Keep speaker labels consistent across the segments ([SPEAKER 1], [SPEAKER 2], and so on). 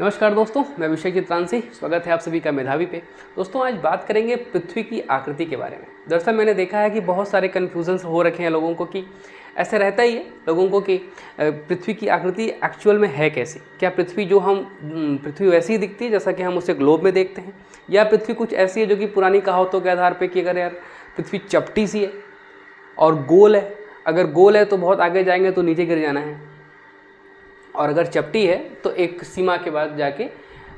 [SPEAKER 1] नमस्कार दोस्तों, मैं अभिषेक चित्रांशी। स्वागत है आप सभी का मेधावी पे। दोस्तों, आज बात करेंगे पृथ्वी की आकृति के बारे में। दरअसल मैंने देखा है कि बहुत सारे कन्फ्यूजन्स हो रखे हैं लोगों को कि ऐसे रहता ही है लोगों को कि पृथ्वी की आकृति एक्चुअल में है कैसी। क्या पृथ्वी पृथ्वी वैसी ही दिखती है जैसा कि हम उसे ग्लोब में देखते हैं, या पृथ्वी कुछ ऐसी है जो कि पुरानी कहावतों के आधार पर कि अगर यार पृथ्वी चपटी सी है और गोल है, अगर गोल है तो बहुत आगे जाएंगे तो नीचे गिर जाना है, और अगर चपटी है तो एक सीमा के बाद जाके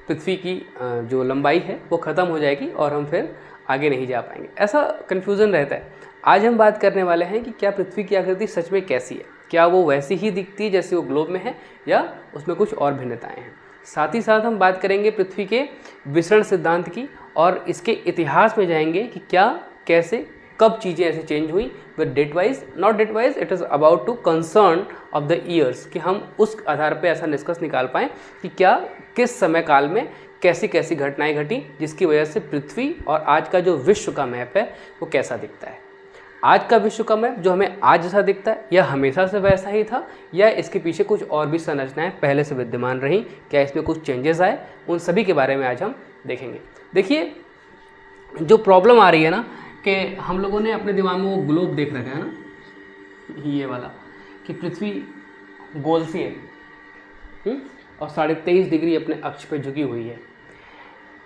[SPEAKER 1] पृथ्वी की जो लंबाई है वो ख़त्म हो जाएगी और हम फिर आगे नहीं जा पाएंगे। ऐसा कन्फ्यूज़न रहता है। आज हम बात करने वाले हैं कि क्या पृथ्वी की आकृति सच में कैसी है, क्या वो वैसी ही दिखती है जैसे वो ग्लोब में है, या उसमें कुछ और भिन्नताएं हैं। साथ ही साथ हम बात करेंगे पृथ्वी के विसरण सिद्धांत की, और इसके इतिहास में जाएंगे कि क्या, कैसे, कब चीज़ें ऐसे चेंज हुई। With date wise, not date wise, it is about to concern of the years, कि हम उस आधार पे ऐसा निष्कर्ष निकाल पाएँ कि क्या किस समय काल में कैसी कैसी घटनाएं घटी जिसकी वजह से पृथ्वी और आज का जो विश्व का मैप है वो कैसा दिखता है। आज का विश्व का मैप जो हमें आज जैसा दिखता है, या हमेशा से वैसा ही था, या इसके पीछे कुछ और भी संरचनाएं पहले से विद्यमान रहीं, क्या इसमें कुछ चेंजेस आए, उन सभी के बारे में आज हम देखेंगे। देखिए, जो प्रॉब्लम आ रही है ना कि हम लोगों ने अपने दिमाग में वो ग्लोब देख रखा है ना, ये वाला, कि पृथ्वी गोल सी है और 23.5 डिग्री अपने अक्ष पे झुकी हुई है।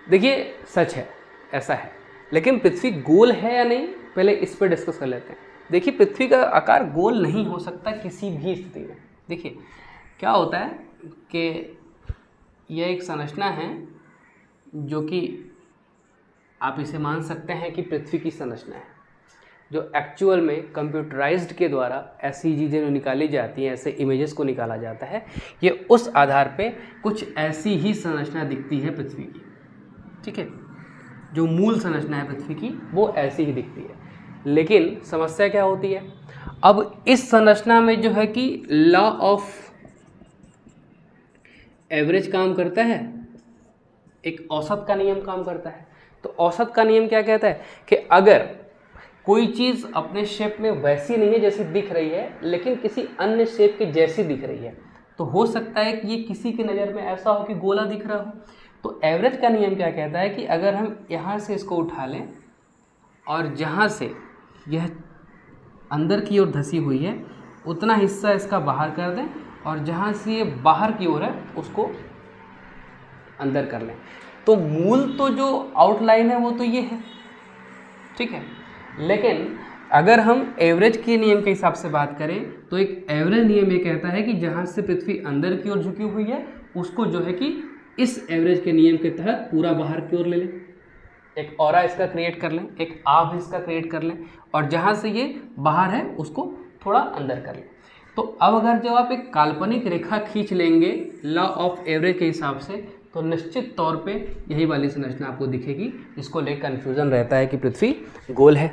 [SPEAKER 1] देखिए, सच है, ऐसा है, लेकिन पृथ्वी गोल है या नहीं, पहले इस पर डिस्कस कर लेते हैं। देखिए, पृथ्वी का आकार गोल नहीं हो सकता किसी भी स्थिति में। देखिए क्या होता है कि यह एक संरचना है जो कि आप इसे मान सकते हैं कि पृथ्वी की संरचना है, जो एक्चुअल में कंप्यूटराइज्ड के द्वारा ऐसी चीज़ें जो निकाली जाती हैं, ऐसे इमेजेस को निकाला जाता है, ये उस आधार पे कुछ ऐसी ही संरचना दिखती है पृथ्वी की। ठीक है, जो मूल संरचना है पृथ्वी की वो ऐसी ही दिखती है। लेकिन समस्या क्या होती है, अब इस संरचना में जो है कि लॉ ऑफ एवरेज काम करता है, एक औसत का नियम काम करता है। तो औसत का नियम क्या कहता है कि अगर कोई चीज़ अपने शेप में वैसी नहीं है जैसी दिख रही है, लेकिन किसी अन्य शेप के जैसी दिख रही है, तो हो सकता है कि ये किसी की नज़र में ऐसा हो कि गोला दिख रहा हो। तो एवरेज का नियम क्या कहता है कि अगर हम यहाँ से इसको उठा लें और जहाँ से यह अंदर की ओर धसी हुई है उतना हिस्सा इसका बाहर कर दें, और जहाँ से ये बाहर की ओर है उसको अंदर कर लें, तो मूल तो जो आउटलाइन है वो तो ये है। ठीक है, लेकिन अगर हम एवरेज के नियम के हिसाब से बात करें तो एक एवरेज नियम ये कहता है कि जहाँ से पृथ्वी अंदर की ओर झुकी हुई है उसको जो है कि इस एवरेज के नियम के तहत पूरा बाहर की ओर ले लें, एक ऑरा इसका क्रिएट कर लें, एक आभ इसका क्रिएट कर लें, और जहाँ से ये बाहर है उसको थोड़ा अंदर कर लें। तो अब अगर जब आप एक काल्पनिक रेखा खींच लेंगे लॉ ऑफ एवरेज के हिसाब से, तो निश्चित तौर पे यही वाली संरचना आपको दिखेगी, जिसको लेकर कन्फ्यूज़न रहता है कि पृथ्वी गोल है।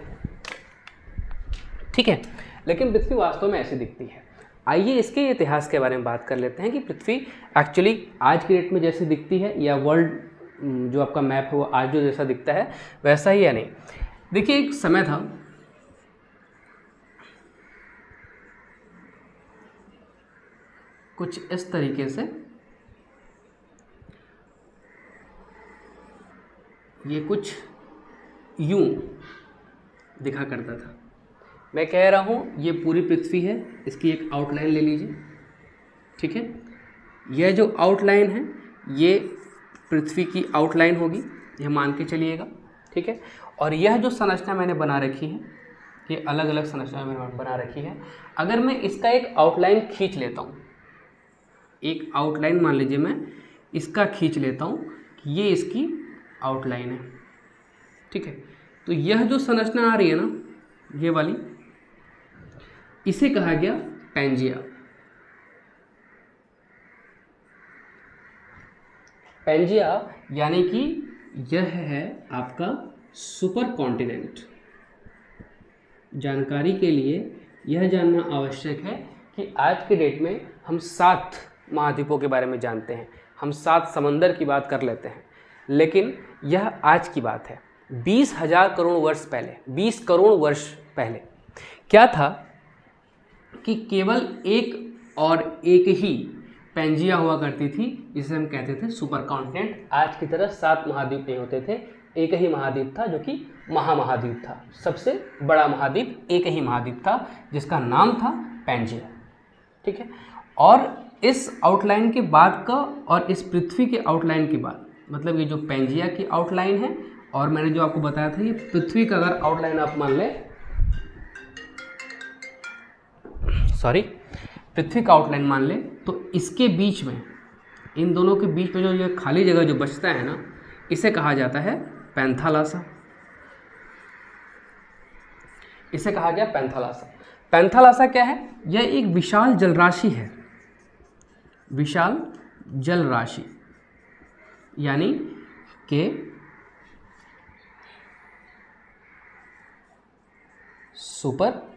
[SPEAKER 1] ठीक है, लेकिन पृथ्वी वास्तव में ऐसी दिखती है। आइए इसके इतिहास के बारे में बात कर लेते हैं कि पृथ्वी एक्चुअली आज की डेट में जैसी दिखती है, या वर्ल्ड जो आपका मैप है वो आज जो जैसा दिखता है वैसा ही या नहीं। देखिए, एक समय था कुछ इस तरीके से, ये कुछ यूं दिखा करता था। मैं कह रहा हूँ ये पूरी पृथ्वी है, इसकी एक आउटलाइन ले लीजिए। ठीक है, यह जो आउटलाइन है ये पृथ्वी की आउटलाइन होगी, यह मान के चलिएगा। ठीक है, और यह जो संरचना मैंने बना रखी है, ये अलग अलग संरचना मैंने बना रखी है। अगर मैं इसका एक आउटलाइन खींच लेता हूँ, एक आउटलाइन मान लीजिए मैं इसका खींच लेता हूँ कि ये इसकी आउटलाइन है। ठीक है, तो यह जो संरचना आ रही है ना, ये वाली, इसे कहा गया पैंजिया। पैंजिया यानी कि यह है आपका सुपर कॉन्टिनेंट। जानकारी के लिए यह जानना आवश्यक है कि आज के डेट में हम 7 महाद्वीपों के बारे में जानते हैं, हम 7 समंदर की बात कर लेते हैं, लेकिन यह आज की बात है। 20,000 करोड़ वर्ष पहले, 20 करोड़ वर्ष पहले क्या था कि केवल एक और एक ही पेंजिया हुआ करती थी, जिसे हम कहते थे सुपर कॉन्टिनेंट। आज की तरह 7 महाद्वीप नहीं होते थे, एक ही महाद्वीप था जो कि महामहाद्वीप था। सबसे बड़ा महाद्वीप एक ही महाद्वीप था जिसका नाम था पेंजिया। ठीक है, और इस आउटलाइन के बाद का और इस पृथ्वी के आउटलाइन के बाद, मतलब ये जो पेंजिया की आउटलाइन है और मैंने जो आपको बताया था ये पृथ्वी का अगर आउटलाइन आप मान लें, पृथ्वी का आउटलाइन मान लें, तो इसके बीच में, इन दोनों के बीच में जो ये खाली जगह जो बचता है ना, इसे कहा जाता है पैंथालासा। इसे कहा गया पैंथालासा। पैंथालासा क्या है? यह एक विशाल जलराशि है, विशाल जल राशि, यानी कि सुपर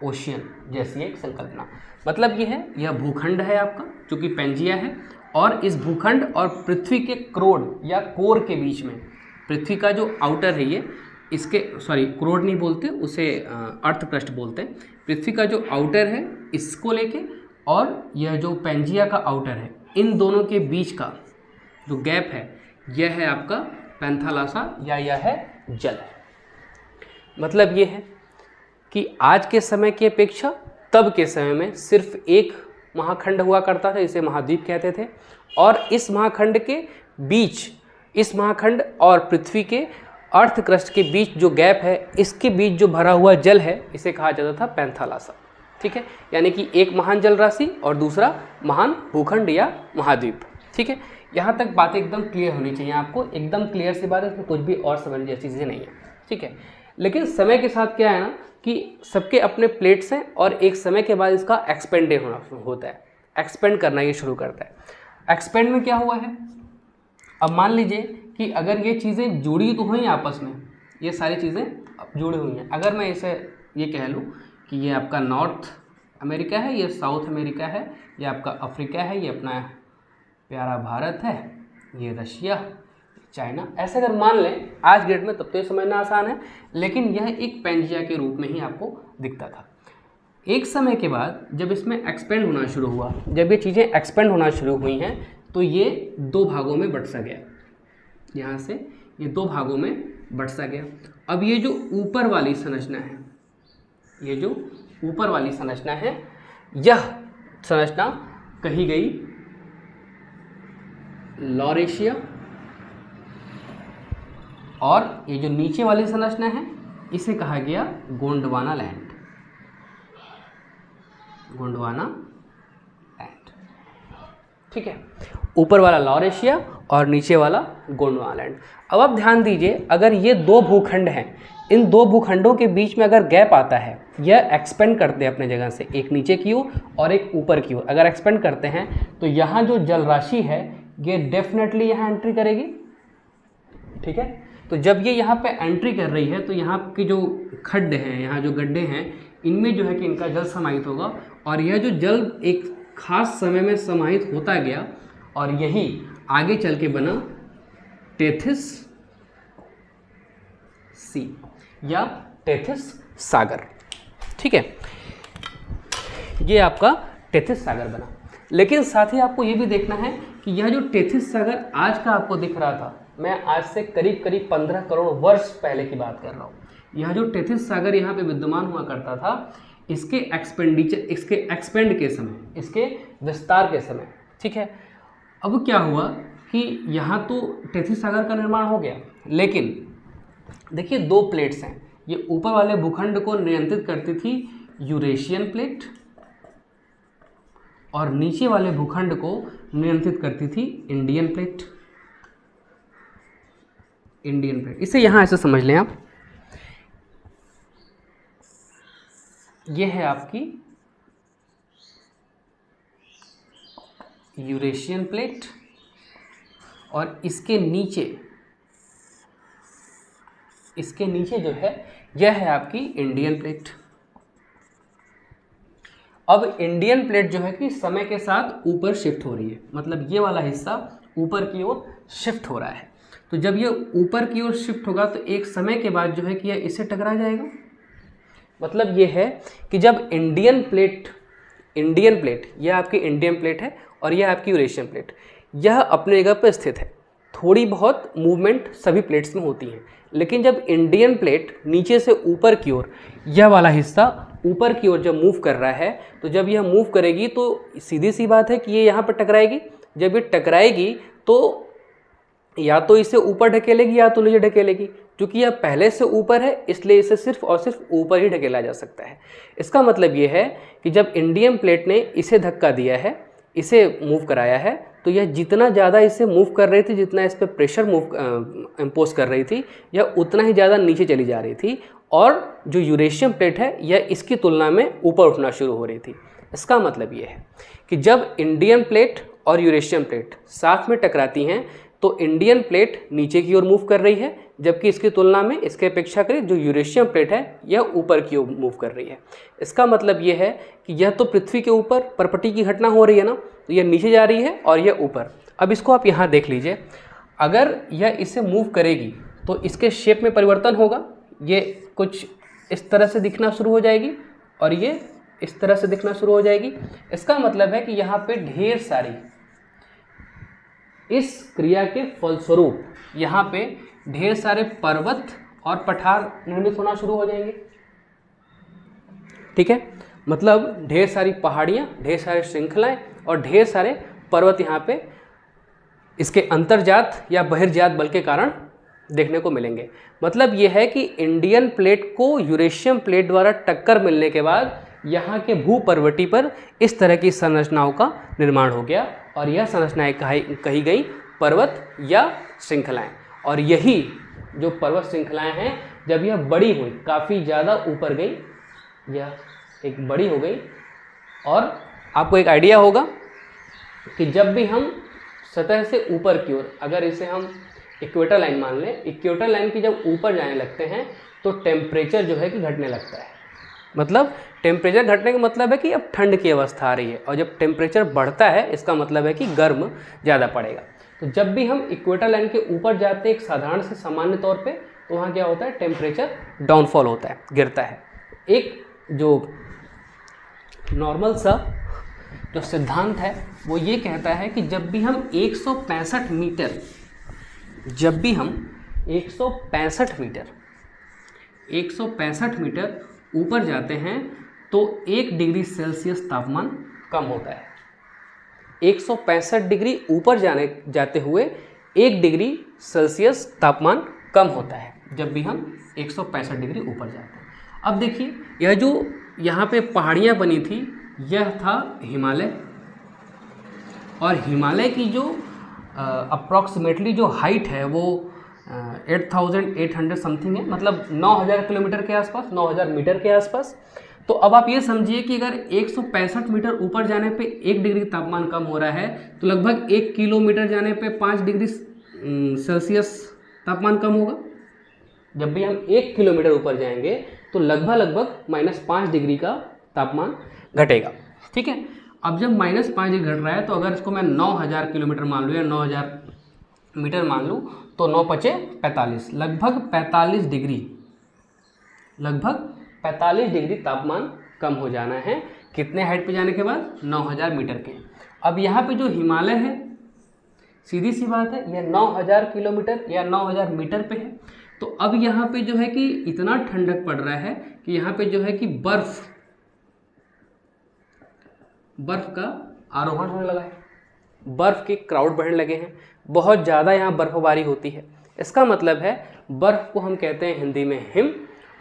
[SPEAKER 1] ओशियन जैसी एक संकल्पना। मतलब ये है, यह भूखंड है आपका जो कि पेंजिया है, और इस भूखंड और पृथ्वी के क्रोड या कोर के बीच में, पृथ्वी का जो आउटर है ये, इसके क्रोड नहीं बोलते उसे, अर्थ पृष्ठ बोलते हैं। पृथ्वी का जो आउटर है इसको लेके और यह जो पेंजिया का आउटर है, इन दोनों के बीच का जो गैप है यह है आपका पैंथालासा या यह है जल। मतलब ये है कि आज के समय की अपेक्षा तब के समय में सिर्फ एक महाखंड हुआ करता था, इसे महाद्वीप कहते थे, और इस महाखंड के बीच, इस महाखंड और पृथ्वी के अर्थ क्रस्ट के बीच जो गैप है, इसके बीच जो भरा हुआ जल है, इसे कहा जाता था पैंथालासा। ठीक है, यानी कि एक महान जल राशि और दूसरा महान भूखंड या महाद्वीप। ठीक है, यहाँ तक बातें एकदम क्लियर होनी चाहिए आपको, एकदम क्लियर सी बात है, इसमें कुछ भी और समझने जैसी चीज़ें नहीं है। ठीक है, लेकिन समय के साथ क्या है ना कि सबके अपने प्लेट्स हैं और एक समय के बाद इसका एक्सपेंड होता है, एक्सपेंड करना ये शुरू करता है। एक्सपेंड में क्या हुआ है, अब मान लीजिए कि अगर ये चीज़ें जुड़ी तो हुई आपस में, ये सारी चीज़ें जुड़ी हुई हैं। अगर मैं इसे ये कह लूँ कि ये आपका नॉर्थ अमेरिका है, ये साउथ अमेरिका है, ये आपका अफ्रीका है, ये अपना प्यारा भारत है, ये रशिया, चाइना, ऐसे अगर मान लें आज डेट में, तब तो ये समझना आसान है, लेकिन यह एक पेंजिया के रूप में ही आपको दिखता था। एक समय के बाद जब इसमें एक्सपेंड होना शुरू हुआ, जब ये चीज़ें एक्सपेंड होना शुरू हुई हैं, तो ये 2 भागों में बट सा गया, यहाँ से ये 2 भागों में बट सा गया। अब ये जो ऊपर वाली संरचना है, ये जो ऊपर वाली संरचना है, यह संरचना कही गई लॉरेशिया, और ये जो नीचे वाली संरचना है इसे कहा गया गोंडवाना लैंड, गोंडवाना लैंड। ठीक है, ऊपर वाला लॉरेशिया और नीचे वाला गोंडवाना लैंड। अब आप ध्यान दीजिए, अगर ये 2 भूखंड हैं, इन 2 भूखंडों के बीच में अगर गैप आता है, यह एक्सपेंड करते हैं अपने जगह से, एक नीचे की ओर और एक ऊपर की ओर। अगर एक्सपेंड करते हैं तो यहाँ जो जल राशि है ये डेफिनेटली यहाँ एंट्री करेगी। ठीक है, तो जब ये यहाँ पे एंट्री कर रही है तो यहाँ की जो खड्डे हैं, यहाँ जो गड्ढे हैं, इनमें जो है कि इनका जल समाहित होगा, और यह जो जल एक खास समय में समाहित होता गया और यही आगे चल के बना टेथिस सी या टेथिस सागर। ठीक है, ये आपका टेथिस सागर बना। लेकिन साथ ही आपको ये भी देखना है कि यह जो टेथिस सागर आज का आपको दिख रहा था, मैं आज से करीब 15 करोड़ वर्ष पहले की बात कर रहा हूँ, यह जो टेथिस सागर यहाँ पे विद्यमान हुआ करता था, इसके एक्सपेंड के समय, इसके विस्तार के समय। ठीक है, अब क्या हुआ कि यहाँ तो टेथिस सागर का निर्माण हो गया, लेकिन देखिए 2 प्लेट्स हैं, ये ऊपर वाले भूखंड को नियंत्रित करती थी यूरेशियन प्लेट, और नीचे वाले भूखंड को नियंत्रित करती थी इंडियन प्लेट। इंडियन प्लेट, इसे यहाँ ऐसे समझ लें आप, ये है आपकी यूरेशियन प्लेट, और इसके नीचे जो है यह है आपकी इंडियन प्लेट। अब इंडियन प्लेट जो है कि समय के साथ ऊपर शिफ्ट हो रही है, मतलब ये वाला हिस्सा ऊपर की ओर शिफ्ट हो रहा है। तो जब ये ऊपर की ओर शिफ्ट होगा तो एक समय के बाद जो है कि यह इससे टकरा जाएगा। मतलब ये है कि जब इंडियन प्लेट इंडियन प्लेट, यह आपकी इंडियन प्लेट है और यह आपकी यूरेशियन प्लेट, यह अपने जगह पर स्थित है। थोड़ी बहुत मूवमेंट सभी प्लेट्स में होती हैं, लेकिन जब इंडियन प्लेट नीचे से ऊपर की ओर, यह वाला हिस्सा ऊपर की ओर जब मूव कर रहा है, तो जब यह मूव करेगी तो सीधी सी बात है कि ये यहाँ पर टकराएगी। जब ये टकराएगी तो या तो इसे ऊपर ढकेलेगी या तो नीचे ढकेलेगी। क्योंकि यह पहले से ऊपर है इसलिए इसे सिर्फ और सिर्फ ऊपर ही ढकेला जा सकता है। इसका मतलब ये है कि जब इंडियन प्लेट ने इसे धक्का दिया है, इसे मूव कराया है, तो यह जितना ज़्यादा इसे मूव कर रही थी, जितना इस पर प्रेशर इम्पोज कर रही थी, यह उतना ही ज़्यादा नीचे चली जा रही थी। और जो यूरेशियन प्लेट है यह इसकी तुलना में ऊपर उठना शुरू हो रही थी। इसका मतलब ये है कि जब इंडियन प्लेट और यूरेशियन प्लेट साथ में टकराती हैं तो इंडियन प्लेट नीचे की ओर मूव कर रही है, जबकि इसकी तुलना में, इसके अपेक्षाकृत जो यूरेशियन प्लेट है यह ऊपर की ओर मूव कर रही है। इसका मतलब यह है कि यह तो पृथ्वी के ऊपर परपटी की घटना हो रही है ना, तो यह नीचे जा रही है और यह ऊपर। अब इसको आप यहाँ देख लीजिए, अगर यह इसे मूव करेगी तो इसके शेप में परिवर्तन होगा। ये कुछ इस तरह से दिखना शुरू हो जाएगी और ये इस तरह से दिखना शुरू हो जाएगी। इसका मतलब है कि यहाँ पे ढेर सारी, इस क्रिया के फलस्वरूप यहाँ पे ढेर सारे पर्वत और पठार निर्मित होना शुरू हो जाएंगे। ठीक है, मतलब ढेर सारी पहाड़ियाँ, ढेर सारे श्रृंखलाएं और ढेर सारे पर्वत यहाँ पे इसके अंतर्जात या बहिर्जात बल के कारण देखने को मिलेंगे। मतलब यह है कि इंडियन प्लेट को यूरेशियन प्लेट द्वारा टक्कर मिलने के बाद यहाँ के भूपर्वटी पर इस तरह की संरचनाओं का निर्माण हो गया और यह संरचनाएं कही गई पर्वत या श्रृंखलाएं। और यही जो पर्वत श्रृंखलाएं हैं, जब यह बड़ी हुई, काफ़ी ज़्यादा ऊपर गई, यह एक बड़ी हो गई, और आपको एक आइडिया होगा कि जब भी हम सतह से ऊपर की ओर, अगर इसे हम इक्वेटर लाइन मान लें, इक्वेटर लाइन की जब ऊपर जाने लगते हैं तो टेम्परेचर जो है कि घटने लगता है। मतलब टेम्परेचर घटने का मतलब है कि अब ठंड की अवस्था आ रही है, और जब टेम्परेचर बढ़ता है इसका मतलब है कि गर्म ज़्यादा पड़ेगा। तो जब भी हम इक्वेटर लाइन के ऊपर जाते हैं एक साधारण से सामान्य तौर पे, तो वहाँ क्या होता है, टेम्परेचर डाउनफॉल होता है, गिरता है। एक जो नॉर्मल सा जो सिद्धांत है वो ये कहता है कि जब भी हम 165 मीटर, जब भी हम 165 मीटर ऊपर जाते हैं तो 1 डिग्री सेल्सियस तापमान कम होता है। 165 डिग्री ऊपर जाते हुए 1 डिग्री सेल्सियस तापमान कम होता है जब भी हम 165 डिग्री ऊपर जाते हैं। अब देखिए, यह जो यहाँ पे पहाड़ियाँ बनी थी यह था हिमालय, और हिमालय की जो अप्रॉक्सीमेटली जो हाइट है वो 8,800 समथिंग है, मतलब 9,000 किलोमीटर के आसपास, 9,000 मीटर के आसपास। तो अब आप ये समझिए कि अगर 165 मीटर ऊपर जाने पे 1 डिग्री तापमान कम हो रहा है, तो लगभग 1 किलोमीटर जाने पे 5 डिग्री सेल्सियस तापमान कम होगा। जब भी हम 1 किलोमीटर ऊपर जाएंगे तो लगभग -5 डिग्री का तापमान घटेगा। ठीक है, अब जब -5 डिग्री घट रहा है, तो अगर इसको मैं 9,000 किलोमीटर मान लूँ या 9,000 मीटर मान लूँ, तो 9 × 5 = 45, लगभग 45 डिग्री तापमान कम हो जाना है। कितने हाइट पे जाने के बाद? 9,000 मीटर के। अब यहाँ पे जो हिमालय है, सीधी सी बात है, यह 9,000 किलोमीटर या 9,000 मीटर पे है। तो अब यहाँ पे जो है कि इतना ठंडक पड़ रहा है कि यहाँ पे जो है कि बर्फ का आरोहण होने लगा है, बर्फ के क्राउड बढ़ने लगे हैं, बहुत ज़्यादा यहाँ बर्फबारी होती है। इसका मतलब है बर्फ़ को हम कहते हैं हिंदी में हिम,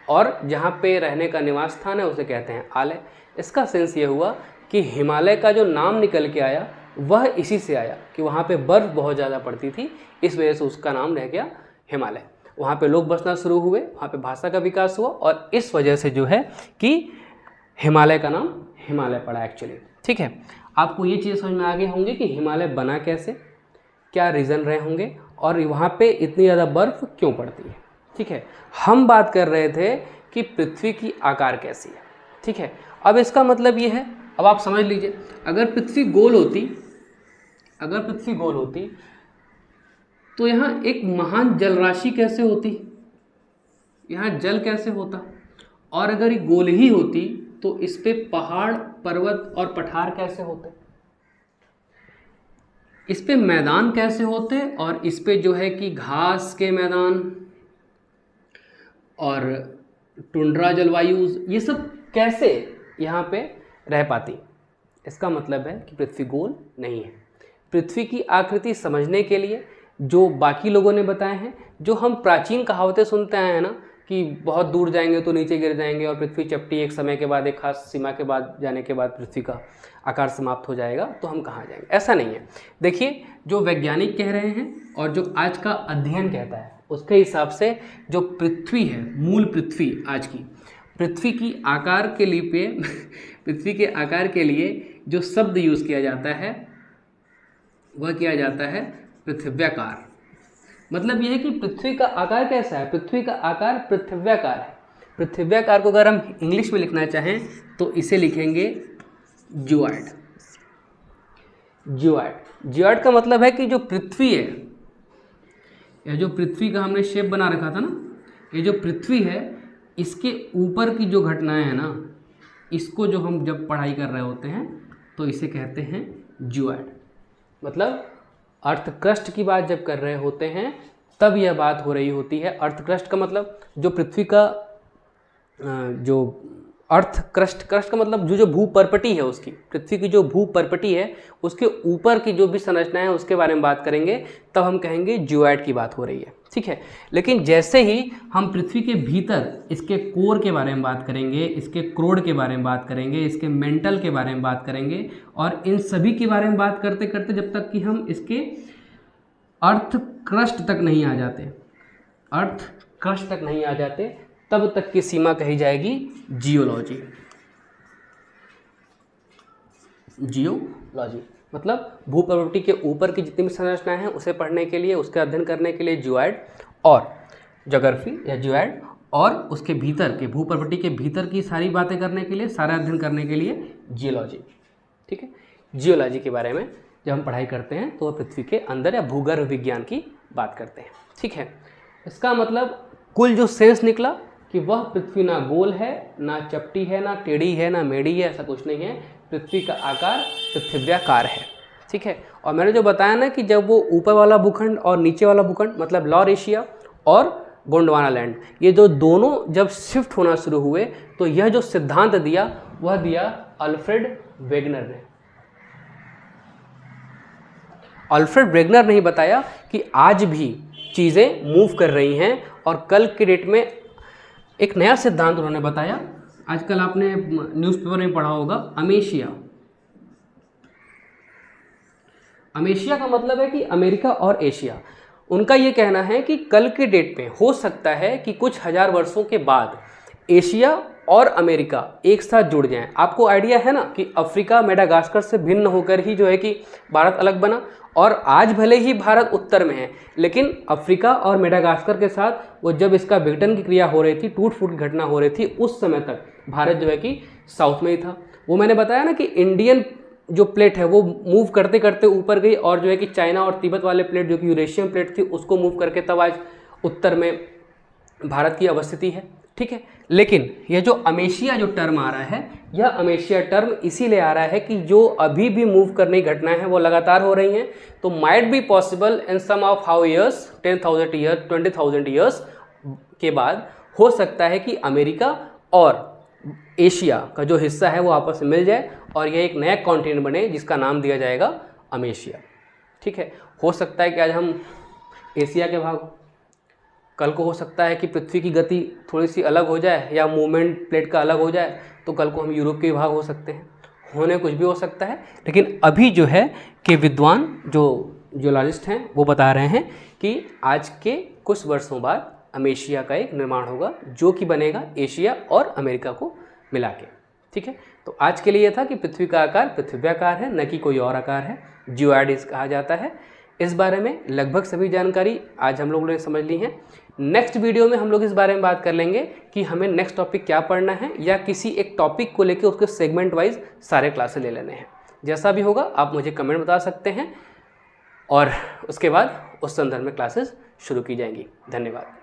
[SPEAKER 1] और जहाँ पे रहने का निवास स्थान है उसे कहते हैं आलय। इसका सेंस ये हुआ कि हिमालय का जो नाम निकल के आया वह इसी से आया कि वहाँ पे बर्फ़ बहुत ज़्यादा पड़ती थी, इस वजह से उसका नाम रह गया हिमालय। वहाँ पे लोग बसना शुरू हुए, वहाँ पे भाषा का विकास हुआ, और इस वजह से जो है कि हिमालय का नाम हिमालय पड़ा एक्चुअली। ठीक है, आपको ये चीज़ समझ में आ गए होंगे कि हिमालय बना कैसे, क्या रीज़न रहे होंगे, और वहाँ पे इतनी ज़्यादा बर्फ़ क्यों पड़ती है। ठीक है, हम बात कर रहे थे कि पृथ्वी की आकार कैसी है। ठीक है, अब इसका मतलब ये है, अब आप समझ लीजिए, अगर पृथ्वी गोल होती तो यहाँ एक महान जल राशि कैसे होती, यहाँ जल कैसे होता, और अगर ये गोल ही होती तो इस पे पहाड़, पर्वत और पठार कैसे होते, इस पे मैदान कैसे होते, और इस पे जो है कि घास के मैदान और टुंड्रा जलवायु, ये सब कैसे यहाँ पे रह पाती। इसका मतलब है कि पृथ्वी गोल नहीं है। पृथ्वी की आकृति समझने के लिए जो बाकी लोगों ने बताए हैं, जो हम प्राचीन कहावतें सुनते आए हैं ना कि बहुत दूर जाएंगे तो नीचे गिर जाएंगे और पृथ्वी चपटी, एक समय के बाद, एक खास सीमा के बाद जाने के बाद पृथ्वी का आकार समाप्त हो जाएगा, तो हम कहाँ जाएंगे, ऐसा नहीं है। देखिए, जो वैज्ञानिक कह रहे हैं और जो आज का अध्ययन कहता है, उसके हिसाब से जो पृथ्वी है, मूल पृथ्वी आज की, पृथ्वी की आकार के लिए पृथ्वी के आकार के लिए जो शब्द यूज़ किया जाता है वह किया जाता है पृथ्व्याकार। मतलब यह है कि पृथ्वी का आकार कैसा है, पृथ्वी का आकार पृथ्व्याकार है। पृथ्व्याकार को अगर हम इंग्लिश में लिखना चाहें तो इसे लिखेंगे जियोइड। जियोइड, जियोइड का मतलब है कि जो पृथ्वी है, यह जो पृथ्वी का हमने शेप बना रखा था ना, ये जो पृथ्वी है, इसके ऊपर की जो घटनाएं हैं ना, इसको जो हम जब पढ़ाई कर रहे होते हैं तो इसे कहते हैं जियोइड। मतलब अर्थ क्रस्ट की बात जब कर रहे होते हैं तब यह बात हो रही होती है। अर्थ क्रस्ट का मतलब जो पृथ्वी का जो अर्थ क्रस्ट का मतलब जो भूपर्पटी है उसकी, पृथ्वी की जो भूपर्पटी है उसके ऊपर की जो भी संरचना है उसके बारे में बात करेंगे, तब हम कहेंगे जियोइड की बात हो रही है, ठीक है। लेकिन जैसे ही हम पृथ्वी के भीतर इसके कोर के बारे में बात करेंगे, इसके क्रोड के बारे में बात करेंगे, इसके मेंटल के बारे में बात करेंगे, और इन सभी के बारे में बात करते करते जब तक कि हम इसके अर्थ क्रस्ट तक नहीं आ जाते, अर्थ क्रस्ट तक नहीं आ जाते, तब तक की सीमा कही जाएगी जियोलॉजी। जियोलॉजी मतलब भूप्रवृत्ति के ऊपर की जितनी भी संरचनाएं हैं उसे पढ़ने के लिए, उसके अध्ययन करने के लिए जियोइड और ज्योग्राफी या जियोइड, और उसके भीतर के भूप्रवृत्ति के भीतर की सारी बातें करने के लिए, सारा अध्ययन करने के लिए जियोलॉजी, ठीक है। जियोलॉजी के बारे में जब हम पढ़ाई करते हैं तो वह पृथ्वी के अंदर या भूगर्भ विज्ञान की बात करते हैं, ठीक है। इसका मतलब कुल जो सेंस निकला कि वह पृथ्वी ना गोल है, ना चपटी है, ना टेढ़ी है, ना मेढ़ी है, ऐसा कुछ नहीं है। पृथ्वी का आकार पृथ्व्याकार है, ठीक है। और मैंने जो बताया ना कि जब वो ऊपर वाला भूखंड और नीचे वाला भूखंड मतलब लॉर एशिया और गोंडवाना लैंड, ये जो दोनों जब शिफ्ट होना शुरू हुए तो यह जो सिद्धांत दिया वह दिया अल्फ्रेड वेगनर ने। अल्फ्रेड वेगनर ने ही बताया कि आज भी चीज़ें मूव कर रही हैं, और कल के डेट में एक नया सिद्धांत उन्होंने बताया। आजकल आपने न्यूज़पेपर में पढ़ा होगा अमेशिया। अमेशिया का मतलब है कि अमेरिका और एशिया। उनका ये कहना है कि कल के डेट में हो सकता है कि कुछ हजार वर्षों के बाद एशिया और अमेरिका एक साथ जुड़ जाएं। आपको आइडिया है ना कि अफ्रीका मेडागास्कर से भिन्न होकर ही जो है कि भारत अलग बना, और आज भले ही भारत उत्तर में है, लेकिन अफ्रीका और मेडागास्कर के साथ वो जब इसका विघटन की क्रिया हो रही थी, टूट फूट की घटना हो रही थी, उस समय तक भारत जो है कि साउथ में ही था। वो मैंने बताया ना कि इंडियन जो प्लेट है वो मूव करते करते ऊपर गई, और जो है कि चाइना और तिब्बत वाले प्लेट जो कि यूरेशियन प्लेट थी उसको मूव करके तब आज उत्तर में भारत की अवस्थिति है, ठीक है। लेकिन यह जो अमेशिया जो टर्म आ रहा है, यह अमेशिया टर्म इसीलिए आ रहा है कि जो अभी भी मूव करने की घटनाएं हैं वो लगातार हो रही हैं। तो might be possible in some of how years, 10,000 year, 20,000 years के बाद हो सकता है कि अमेरिका और एशिया का जो हिस्सा है वो आपस में मिल जाए और यह एक नया कॉन्टिनेंट बने जिसका नाम दिया जाएगा अमेशिया, ठीक है। हो सकता है कि आज हम एशिया के भाग, कल को हो सकता है कि पृथ्वी की गति थोड़ी सी अलग हो जाए या मूवमेंट प्लेट का अलग हो जाए, तो कल को हम यूरोप के भाग हो सकते हैं, होने कुछ भी हो सकता है। लेकिन अभी जो है कि विद्वान जो जियोलॉजिस्ट हैं वो बता रहे हैं कि आज के कुछ वर्षों बाद अमेशिया का एक निर्माण होगा जो कि बनेगा एशिया और अमेरिका को मिला के, ठीक है। तो आज के लिए था कि पृथ्वी का आकार पृथ्व्याकार है, न कि कोई और आकार है, जियोइड कहा जाता है। इस बारे में लगभग सभी जानकारी आज हम लोगों ने समझ ली है। नेक्स्ट वीडियो में हम लोग इस बारे में बात कर लेंगे कि हमें नेक्स्ट टॉपिक क्या पढ़ना है, या किसी एक टॉपिक को लेकर उसके सेगमेंट वाइज सारे क्लासेस ले लेने हैं। जैसा भी होगा आप मुझे कमेंट बता सकते हैं, और उसके बाद उस संदर्भ में क्लासेस शुरू की जाएंगी। धन्यवाद।